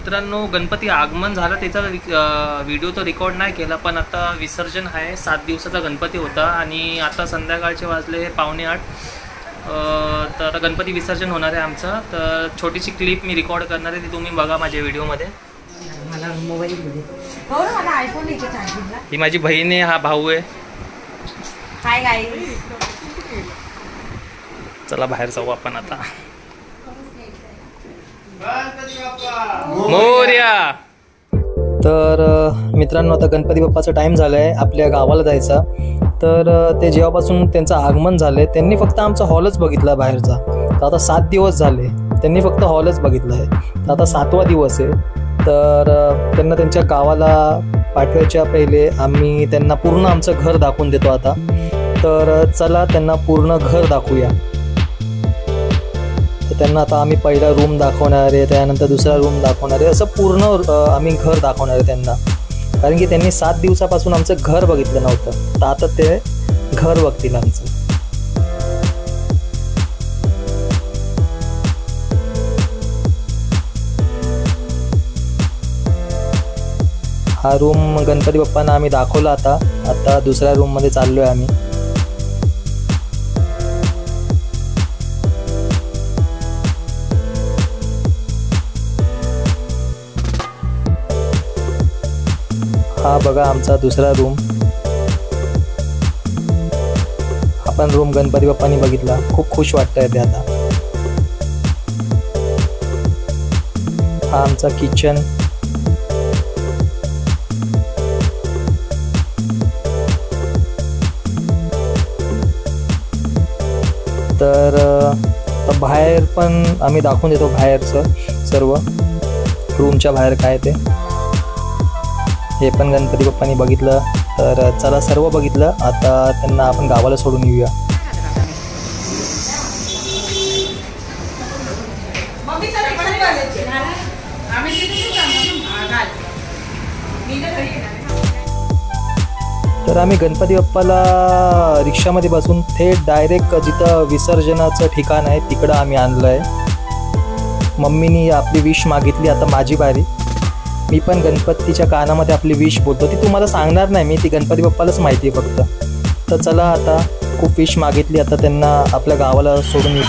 मित्रांनो गणपती आगमन झालं त्याचा व्हिडिओ तो रेकॉर्ड नाही केला, पण आता विसर्जन आहे. 7 दिवसाचा गणपती होता आणि आता संध्याकाळचे वाजले 7:45. तर गणपती विसर्जन होणार आहे आमचं. तर छोटीशी क्लिप मी रेकॉर्ड करणार आहे, ती तुम्ही बघा माझ्या व्हिडिओमध्ये. ही माझी बहीण आहे, हा भाऊ आहे. हाय गाईस, चला बाहेर जाऊ आपण आता. मोरया. तर मित्रांनो आता गणपती बाप्पाचा टाइम झालाय आपल्या गावाला जायचा. तर ते जेव्हापासून त्यांचं आगमन झालंय त्यांनी फक्त आमचा हॉलच बघितला बाहेरचा. तर आता 7 दिवस झाले त्यांनी फक्त हॉलच बघितला आहे. तर आता 7वा दिवस आहे. तर त्यांना त्यांच्या गावाला पाठवायच्या पहिले आम्ही त्यांना पूर्ण आमचं घर दाखवून देतो आता. तर चला त्यांना पूर्ण घर दाखवूया. तर त्यांना आता आम्ही पहिला रूम दाखवणार आहे, त्यानंतर दुसरा रूम दाखवणार आहे, असं पूर्ण आम्ही घर दाखवणार आहे त्यांना. कारण की त्यांनी 7 दिवसापासून आमचं घर बघितलं नव्हतं, तर आता ते घर बघतील आमचं. हा रूम गणपती बाप्पांना आम्ही दाखवला. आता दुसऱ्या रूममध्ये चाललो आहे आम्ही. हा बघा आमचा दुसरा रूम. हा पण रूम गणपती बाप्पांनी बघितला. खूप खुश वाटतंय ते आता. हा आमचा किचन. तर बाहेर पण आम्ही दाखवून देतो बाहेरचं सर्व, रूमच्या बाहेर काय ते. हे पण गणपती बाप्पांनी बघितलं. तर चला सर्व बघितलं, आता त्यांना आपण गावाला सोडून येऊया. तर आम्ही गणपती बाप्पाला रिक्षामध्ये बसून थेट डायरेक्ट जिथं विसर्जनाचं ठिकाण आहे तिकडं आम्ही आणलं आहे. मम्मीनी आपली विश मागितली, आता माझी बारी. मी पण गणपतीच्या कानामध्ये आपली विश बोलतो. ती तुम्हाला सांगणार नाही मी, ती गणपती बाप्पालाच माहिती आहे फक्त. तर चला आता खूप विश मागितली, आता त्यांना आपल्या गावाला सोडून येऊ.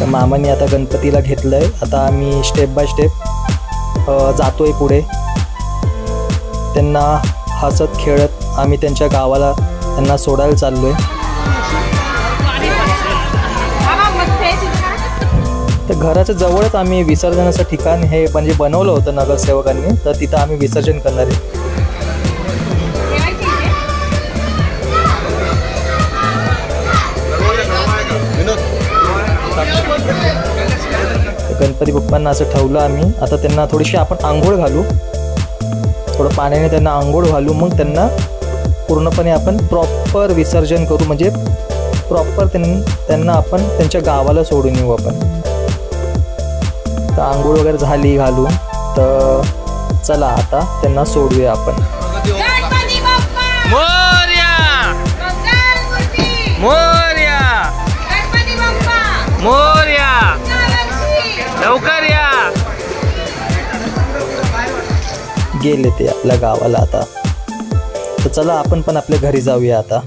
तर मामांनी आता गणपतीला घेतलं आहे. आता आम्ही स्टेप बाय स्टेप जातोय पुढे. त्यांना हसत खेळत आम्ही त्यांच्या गावाला त्यांना सोडायला चाललो आहे. तर घराच्या जवळच आम्ही विसर्जनाचं ठिकाण हे म्हणजे बनवलं होतं नगरसेवकांनी. तर तिथं आम्ही विसर्जन करणार आहे. गणपती बाप्पांना असं ठेवलं आम्ही. आता त्यांना थोडीशी आपण आंघोळ घालू, थोडं पाण्याने त्यांना आंघोळ घालू, मग त्यांना पूर्णपणे आपण प्रॉपर विसर्जन करू. म्हणजे प्रॉपर त्यांना आपण त्यांच्या गावाला सोडून येऊ आपण. तर आंघोळ वगैरे झाली घालून, तर चला आता त्यांना सोडूया आपण. मोरया मोरया मोरया, लवकर या. गेले ते आपल्या गावाला आता. तर चला आपण पण आपल्या घरी जाऊया आता.